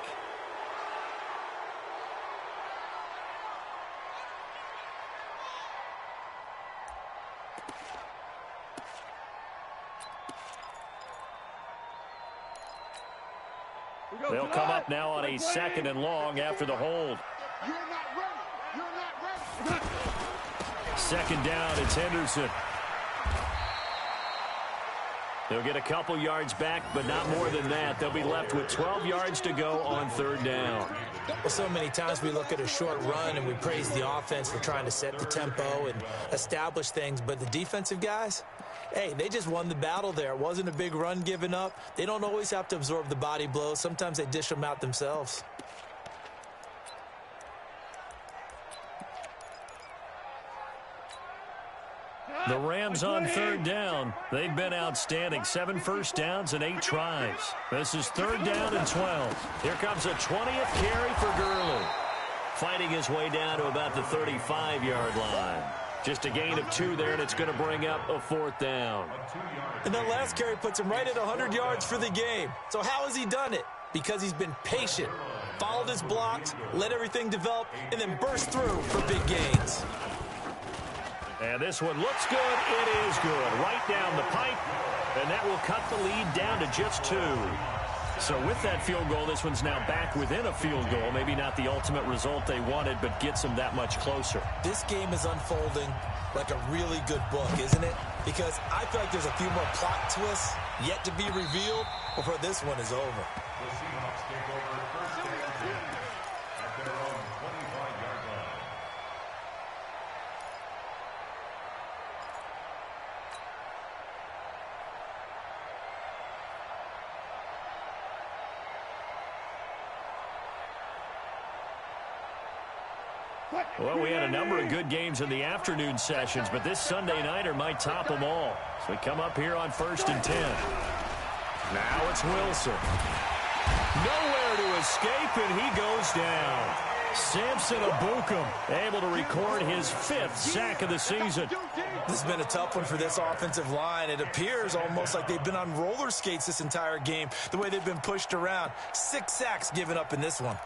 They'll come up now on a 2nd and long after the hold. You're not ready. You're not ready. 2nd down, it's Henderson. They'll get a couple yards back, but not more than that. They'll be left with 12 yards to go on 3rd down. Well, so many times we look at a short run and we praise the offense for trying to set the tempo and establish things, but the defensive guys, hey, they just won the battle there. It wasn't a big run given up. They don't always have to absorb the body blows. Sometimes they dish them out themselves. The Rams on 3rd down. They've been outstanding. 7 first downs and 8 tries. This is 3rd down and 12. Here comes a 20th carry for Gurley. Fighting his way down to about the 35-yard line. Just a gain of 2 there, and it's going to bring up a 4th down. And that last carry puts him right at 100 yards for the game. So how has he done it? Because he's been patient, followed his blocks, let everything develop, and then burst through for big gains. And this one looks good. It is good. Right down the pipe. And that will cut the lead down to just 2. So with that field goal, this one's now back within a field goal. Maybe not the ultimate result they wanted, but gets them that much closer. This game is unfolding like a really good book, isn't it? Because I feel like there's a few more plot twists yet to be revealed before this one is over. The Seahawks take over 1st and 10 at their own 25-yard line. Well, we had a number of good games in the afternoon sessions, but this Sunday nighter might top them all. So we come up here on 1st and 10. Now it's Wilson. Nowhere to escape, and he goes down. Samson Abukum able to record his 5th sack of the season. This has been a tough one for this offensive line. It appears almost like they've been on roller skates this entire game, the way they've been pushed around. 6 sacks given up in this one.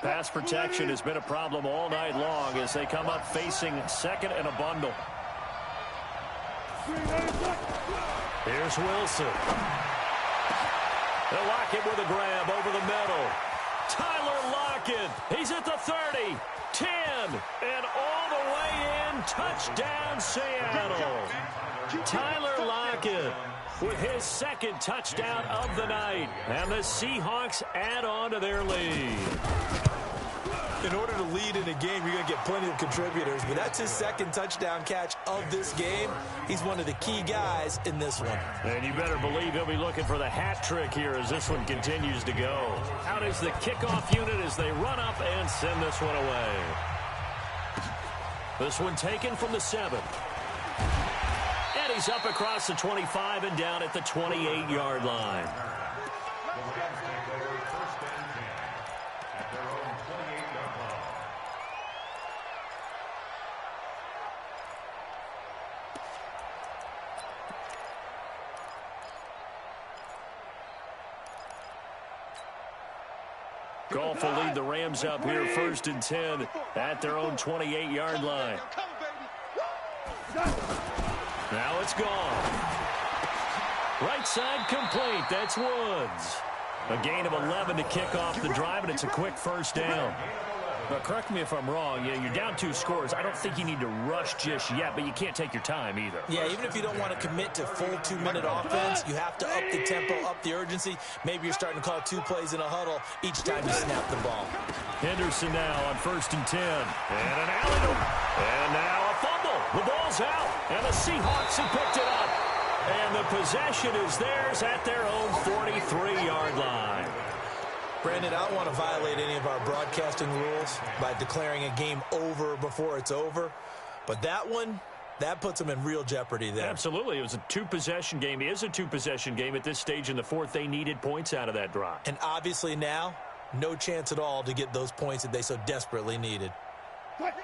Pass protection has been a problem all night long as they come up facing 2nd and a bundle. Here's Wilson. They'll lock it with a grab over the middle. Tyler Lockett. He's at the 30, 10, and all the way in. Touchdown, Seattle. Tyler Lockett with his 2nd touchdown of the night. And the Seahawks add on to their lead. In order to lead in a game, you're going to get plenty of contributors, but that's his 2nd touchdown catch of this game. He's one of the key guys in this one. And you better believe he'll be looking for the hat trick here as this one continues to go. Out is the kickoff unit as they run up and send this one away. This one taken from the 7. And he's up across the 25 and down at the 28-yard line. Goff will lead the Rams up here 1st and 10 at their own 28-yard line. Now it's gone. Right side complete. That's Woods. A gain of 11 to kick off the drive, and it's a quick 1st down. But correct me if I'm wrong. Yeah, you're down 2 scores. I don't think you need to rush just yet, but you can't take your time either. Yeah, even if you don't want to commit to full 2-minute offense, you have to up the tempo, up the urgency. Maybe you're starting to call 2 plays in a huddle each time you snap the ball. Henderson now on 1st and 10. And an alley-oop. And now a fumble. The ball's out. And the Seahawks have picked it up. And the possession is theirs at their own 43-yard line. Brandon, I don't want to violate any of our broadcasting rules by declaring a game over before it's over. But that one, that puts them in real jeopardy there. Absolutely. It was a 2-possession game. It is a 2-possession game at this stage in the 4th. They needed points out of that drive. And obviously now, no chance at all to get those points that they so desperately needed.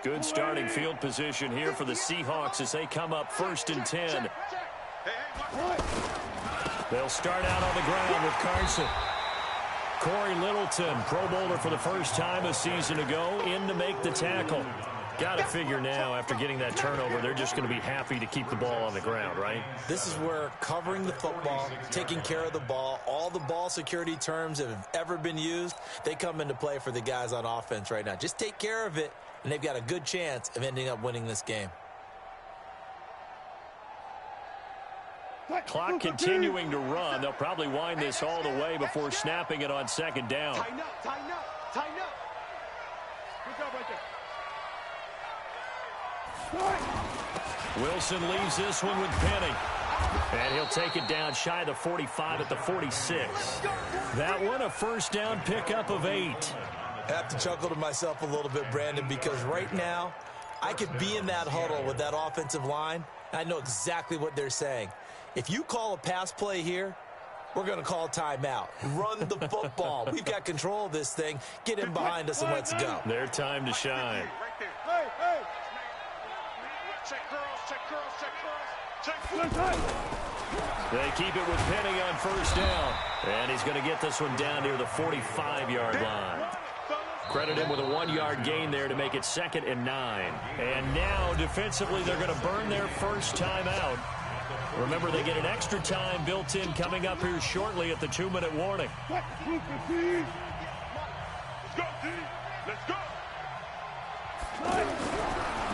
Good starting field position here for the Seahawks as they come up 1st and 10. They'll start out on the ground with Carson. Corey Littleton, Pro Bowler for the first time a season ago, in to make the tackle. Got to figure now, after getting that turnover, they're just going to be happy to keep the ball on the ground, right? This is where covering the football, taking care of the ball, all the ball security terms that have ever been used, they come into play for the guys on offense right now. Just take care of it, and they've got a good chance of ending up winning this game. Clock continuing to run. They'll probably wind this all the way before snapping it on second down. Tighten up, tighten up, tighten up. Good job right there. Wilson leaves this one with Penny. And he'll take it down shy of the 45 at the 46. That one a first down pickup of 8. I have to chuckle to myself a little bit, Brandon, because right now I could be in that huddle with that offensive line, and I know exactly what they're saying. If you call a pass play here, we're going to call timeout. Run the football. We've got control of this thing. Get in behind us and let's go. Their time to shine. Hey, hey. Check girls, check girls, check girls, check girls. They keep it with Penny on first down. And he's going to get this one down near the 45-yard line. Credit him with a 1-yard gain there to make it 2nd and 9. And now, defensively, they're going to burn their first time out. Remember, they get an extra time built in coming up here shortly at the 2-minute warning. Let's go, team. Let's go.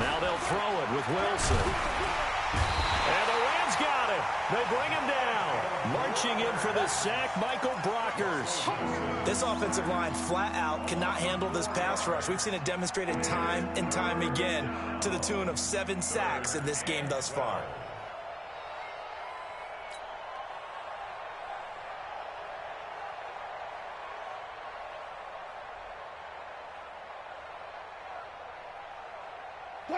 Now they'll throw it with Wilson. And the Rams got it. They bring him down. Marching in for the sack, Michael Brockers. This offensive line flat out cannot handle this pass rush. We've seen it demonstrated time and time again to the tune of 7 sacks in this game thus far.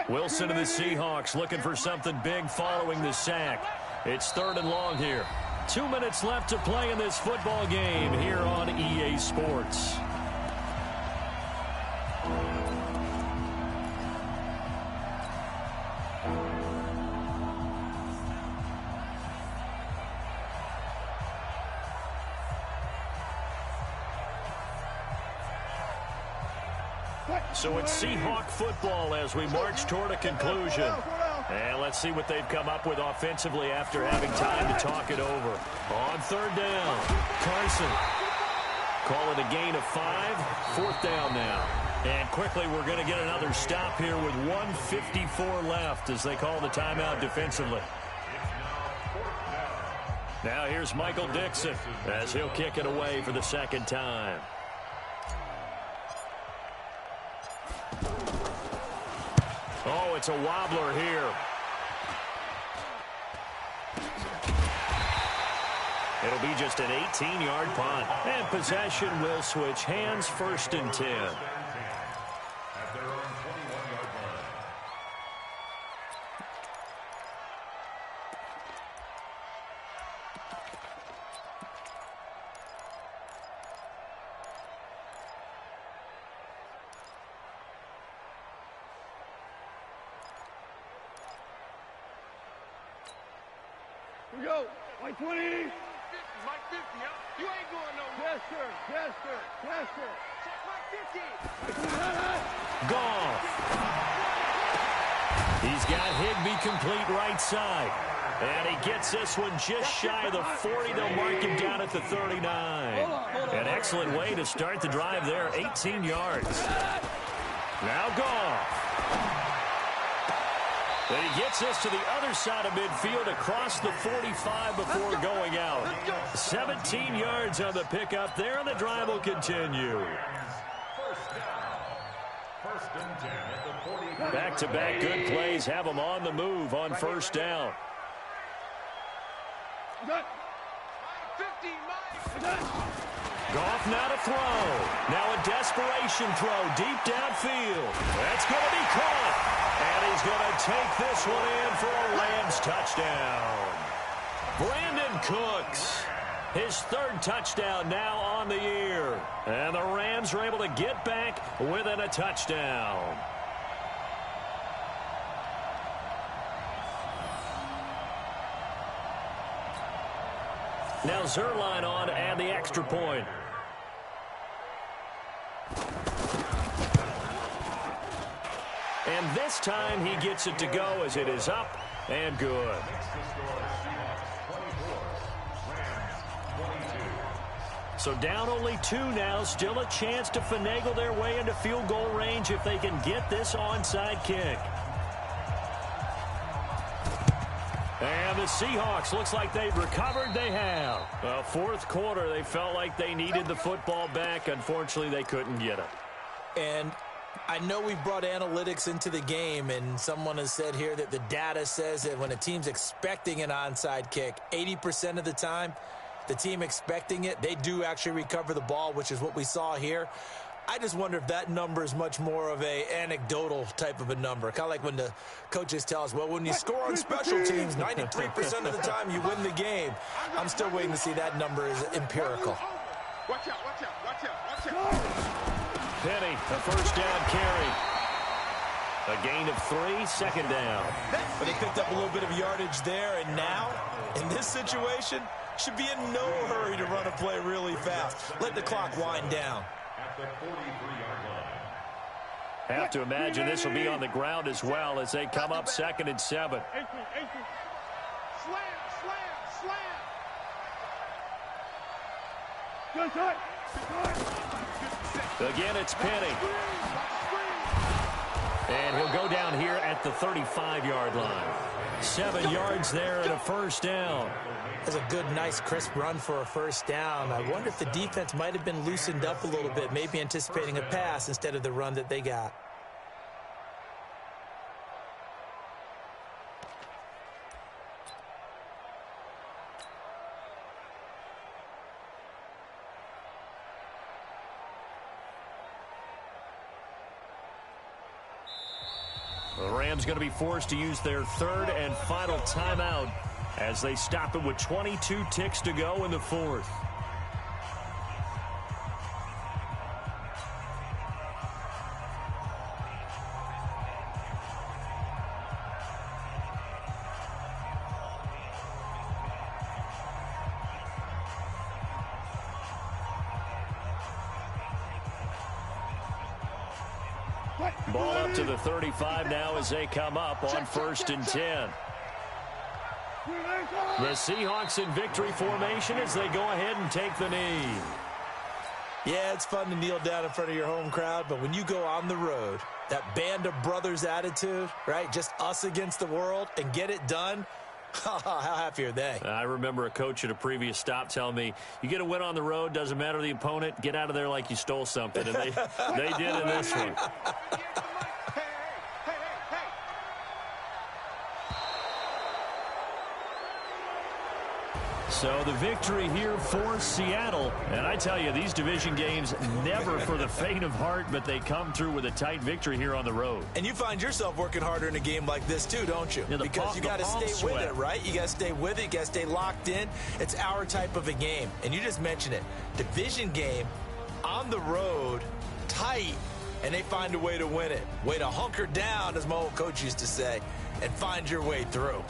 Wilson and the Seahawks looking for something big following the sack. It's 3rd and long here. 2 minutes left to play in this football game here on EA Sports. So it's Seahawk football as we march toward a conclusion. And let's see what they've come up with offensively after having time to talk it over. On 3rd down, Carson. Call it a gain of 5. 4th down now. And quickly we're going to get another stop here with 1:54 left as they call the timeout defensively. Now here's Michael Dixon as he'll kick it away for the 2nd time. Oh, it's a wobbler here. It'll be just an 18-yard punt. And possession will switch hands, 1st and 10. At their own 21-yard line. We go. Like 20. Mike 50, huh? You ain't going nowhere. Yes, sir. Yes, sir. Yes, sir. Check Mike 50. Goff. He's got Higbee complete right side. And he gets this one just shy of the 40. They'll mark him down at the 39. An excellent way to start the drive there. 18 yards. Now Goff. And he gets this to the other side of midfield across the 45 before going out. 17 yards on the pickup there, and the drive will continue. First and 10 at the 45. Back-to-back good plays have them on the move on 1st down. Goff now to throw. Now a desperation throw deep downfield. That's going to be caught. And he's going to take this one in for a Rams touchdown. Brandon Cooks, his 3rd touchdown now on the year. And the Rams are able to get back within a touchdown. Now Zerline on and the extra point. And this time he gets it to go as it is up and good. So down only 2 now, still a chance to finagle their way into field goal range if they can get this onside kick. And the Seahawks, looks like they've recovered. They have. Fourth quarter, they felt like they needed the football back. Unfortunately, they couldn't get it. And I know we've brought analytics into the game, and someone has said here that the data says that when a team's expecting an onside kick, 80% of the time, the team expecting it, they do actually recover the ball, which is what we saw here. I just wonder if that number is much more of a anecdotal type of a number. Kind of like when the coaches tell us, well, when you score on special teams, 93% of the time you win the game. I'm still waiting to see that number is empirical. Watch out, watch out, watch out, watch out. Penny, a first down carry. A gain of 3, second down. But they picked up a little bit of yardage there, and now, in this situation, should be in no hurry to run a play really fast. Let the clock wind down. At the 43-yard line. Have to imagine this will be on the ground as well as they come up 2nd and 7. Slam, slam, slam. Again, it's Penny. And he'll go down here at the 35-yard line. 7 yards there and a first down. That's a good, nice, crisp run for a first down. I wonder if the defense might have been loosened up a little bit, maybe anticipating a pass instead of the run that they got. The Rams going to be forced to use their 3rd and final timeout as they stop it with 22 ticks to go in the 4th. Ball up to the 35 now as they come up on 1st and 10. The Seahawks in victory formation as they go ahead and take the knee. Yeah, it's fun to kneel down in front of your home crowd, but when you go on the road, that band of brothers attitude, right, just us against the world, and get it done, how happy are they? I remember a coach at a previous stop telling me, you get a win on the road, doesn't matter the opponent, get out of there like you stole something. And they did in this one. So the victory here for Seattle. And I tell you, these division games never for the faint of heart, but they come through with a tight victory here on the road. And you find yourself working harder in a game like this too, don't you? Yeah, because you got to stay with it, right? You got to stay with it. You got to stay locked in. It's our type of a game. And you just mentioned it. Division game, on the road, tight, and they find a way to win it. Way to hunker down, as my old coach used to say, and find your way through.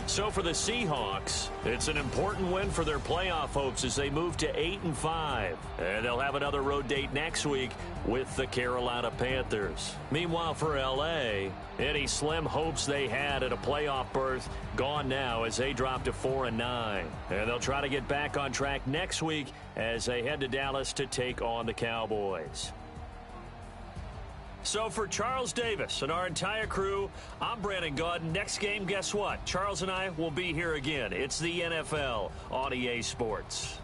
So for the Seahawks, it's an important win for their playoff hopes as they move to 8-5. And they'll have another road date next week with the Carolina Panthers. Meanwhile, for L.A., any slim hopes they had at a playoff berth gone now as they drop to 4-9. And they'll try to get back on track next week as they head to Dallas to take on the Cowboys. So for Charles Davis and our entire crew, I'm Brandon Gaudin. Next game, guess what? Charles and I will be here again. It's the NFL on EA Sports.